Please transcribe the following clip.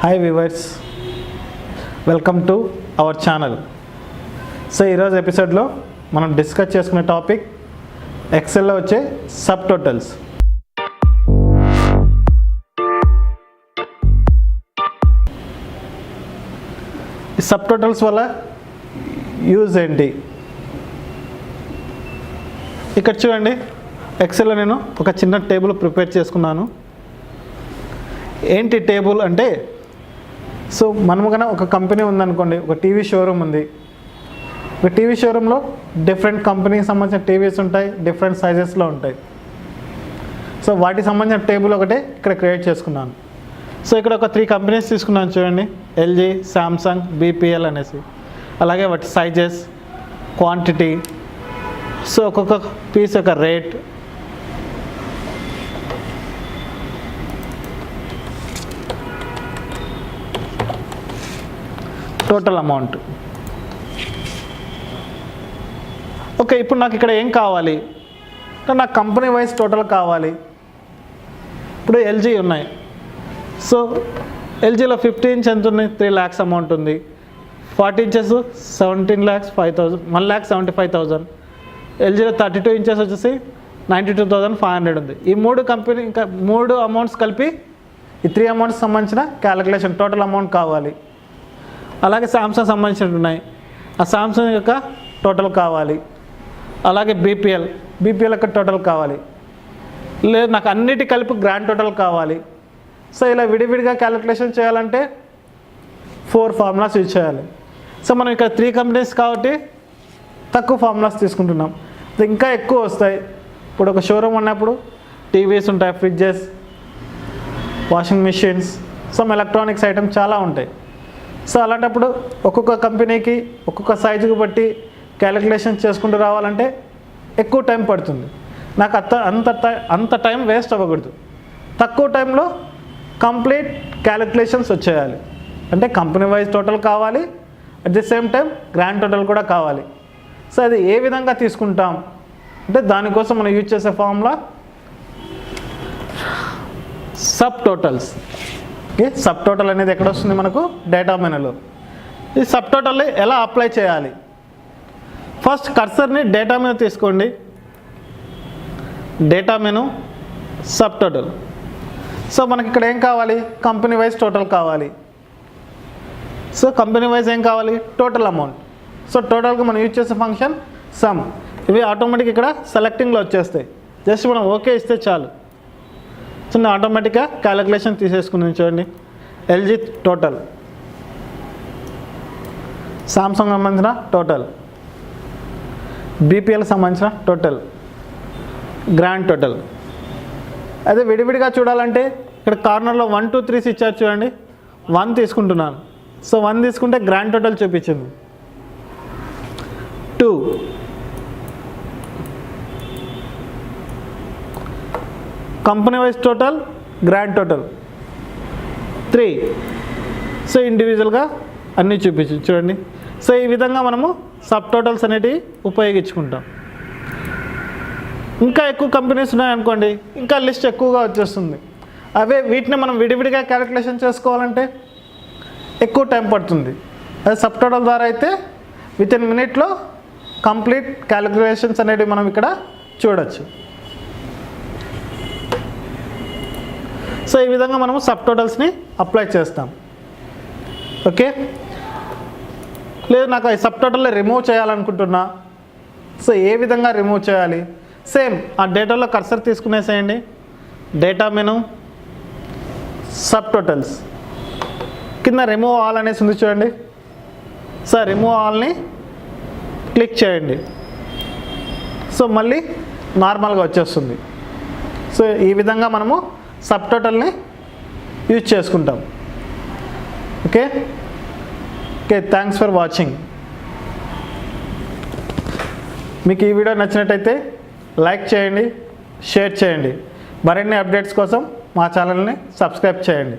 Hi viewers, welcome to our channel. So ఈరోజు ఎపిసోడ్లో మనం డిస్కస్ చేసుకునే టాపిక్ ఎక్సెల్లో వచ్చే సబ్ టోటల్స్. ఈ సబ్ టోటల్స్ వల్ల యూజ్ ఏంటి? ఇక్కడ చూడండి, ఎక్సెల్లో నేను ఒక చిన్న టేబుల్ ప్రిపేర్ చేసుకున్నాను. ఏంటి టేబుల్ అంటే, సో మనము కన్నా ఒక కంపెనీ ఉందనుకోండి, ఒక టీవీ షోరూమ్ ఉంది. ఒక టీవీ షోరూంలో డిఫరెంట్ కంపెనీకి సంబంధించిన టీవీస్ ఉంటాయి, డిఫరెంట్ సైజెస్లో ఉంటాయి. సో వాటికి సంబంధించిన టేబుల్ ఒకటే ఇక్కడ క్రియేట్ చేసుకున్నాను. సో ఇక్కడ ఒక 3 కంపెనీస్ తీసుకున్నాను చూడండి, ఎల్జీ, శాంసంగ్, బీపీఎల్ అనేసి. అలాగే వాటి సైజెస్, క్వాంటిటీ, సో ఒక్కొక్క పీస్ యొక్క రేట్, టోటల్ అమౌంట్. ఓకే, ఇప్పుడు నాకు ఇక్కడ ఏం కావాలి? నాకు కంపెనీ వైజ్ టోటల్ కావాలి. ఇప్పుడు ఎల్జీ ఉన్నాయి. సో ఎల్జీలో 50 ఇంచ్ ఎంత ఉంది? 3 lakhs అమౌంట్ ఉంది. 40 ఇంచెస్ 17,05,000, 1,75,000. ఎల్జీలో 32 ఇంచెస్ వచ్చేసి 92,500 ఉంది. ఈ 3 కంపెనీ, ఇంకా 3 అమౌంట్స్ కలిపి ఈ 3 అమౌంట్స్ సంబంధించిన క్యాలిక్యులేషన్ టోటల్ అమౌంట్ కావాలి. అలాగే శాంసంగ్ సంబంధించినవి ఉన్నాయి, ఆ శాంసంగ్ యొక్క టోటల్ కావాలి. అలాగే బీపీఎల్ యొక్క టోటల్ కావాలి. లేదు, నాకు అన్నిటి కలిపి గ్రాండ్ టోటల్ కావాలి. సో ఇలా విడివిడిగా క్యాలిక్యులేషన్ చేయాలంటే 4 ఫార్ములాస్ యూజ్ చేయాలి. సో మనం ఇక్కడ 3 కంపెనీస్ కాబట్టి తక్కువ ఫార్ములాస్ తీసుకుంటున్నాం. ఇంకా ఎక్కువ వస్తాయి. ఇప్పుడు ఒక షోరూమ్ ఉన్నప్పుడు టీవీస్ ఉంటాయి, fridges, washing machines, some electronics items చాలా ఉంటాయి. సో అలాంటప్పుడు ఒక్కొక్క కంపెనీకి ఒక్కొక్క సైజుకి బట్టి క్యాలిక్యులేషన్ చేసుకుంటూ రావాలంటే ఎక్కువ టైం పడుతుంది. నాకు అంత టైం వేస్ట్ అవ్వకూడదు. తక్కువ టైంలో కంప్లీట్ క్యాలిక్యులేషన్స్ వచ్చేయాలి. అంటే కంపెనీ వైజ్ టోటల్ కావాలి, at the same time grand total కూడా కావాలి. సో అది ఏ విధంగా తీసుకుంటాం అంటే, దానికోసం మనం యూజ్ చేసే formula sub totals. Okay, sub total అనేది ఎక్కడ వస్తుంది? మనకు డేటా మెనూలో. ఈ సబ్ టోటల్ని ఎలా అప్లై చేయాలి? ఫస్ట్ కర్సర్ని డేటా మెనూ తీసుకోండి. Data menu, sub total. So మనకి ఇక్కడ ఏం కావాలి? కంపెనీ వైజ్ టోటల్ కావాలి. సో కంపెనీ వైజ్ ఏం కావాలి? Total amount. సో టోటల్కి మనం యూజ్ చేసే ఫంక్షన్ సమ్. ఇవి ఆటోమేటిక్ ఇక్కడ సెలెక్టింగ్లో వచ్చేస్తాయి. జస్ట్ మనం ఓకే ఇస్తే చాలు. సో నేను ఆటోమేటిక్గా క్యాలిక్యులేషన్ తీసేసుకుని చూడండి. ఎల్జీ టోటల్, సామ్సంగ్ సంబంధించిన టోటల్, బీపీఎల్ సంబంధించిన టోటల్, గ్రాండ్ టోటల్. అదే విడివిడిగా చూడాలంటే ఇక్కడ కార్నర్లో 1, 2, 3 ఇచ్చారు చూడండి. 1 తీసుకుంటున్నాను. సో 1 తీసుకుంటే గ్రాండ్ టోటల్ చూపించింది. 2, company wise total, grand total. 3, so ఇండివిజువల్గా అన్నీ చూడండి. సో ఈ విధంగా మనము సబ్ టోటల్స్ అనేటివి ఉపయోగించుకుంటాం. ఇంకా ఎక్కువ కంపెనీస్ ఉన్నాయనుకోండి, ఇంకా లిస్ట్ ఎక్కువగా వచ్చేస్తుంది. వీటిని మనం విడివిడిగా క్యాలిక్యులేషన్ చేసుకోవాలంటే ఎక్కువ టైం పడుతుంది. అదే సబ్ టోటల్ ద్వారా అయితే వితిన్ మినిట్లో కంప్లీట్ క్యాలిక్యులేషన్స్ అనేవి మనం ఇక్కడ చూడొచ్చు. సో ఈ విధంగా మనము సబ్ టోటల్స్ని అప్లై చేస్తాం. ఓకే, లేదు నాకు ఈ సబ్ టోటల్ని రిమూవ్ చేయాలనుకుంటున్నా. సో ఏ విధంగా రిమూవ్ చేయాలి? సేమ్ ఆ డేటాలో కర్సర్ తీసుకునేసేయండి. డేటా మెనూ, సబ్ టోటల్స్, కింద రిమూవ్ ఆల్ అనేసి ఉంది చూడండి. సో రిమూవ్ ఆల్ని క్లిక్ చేయండి. సో మళ్ళీ నార్మల్గా వచ్చేస్తుంది. సో ఈ విధంగా మనము సబ్ టోటల్ని యూజ్ చేసుకుంటాం. Okay, thanks for watching. మీకు ఈ వీడియో నచ్చినట్టయితే లైక్ చేయండి, షేర్ చేయండి. మరిన్ని అప్డేట్స్ కోసం మా ఛానల్ని సబ్స్క్రైబ్ చేయండి.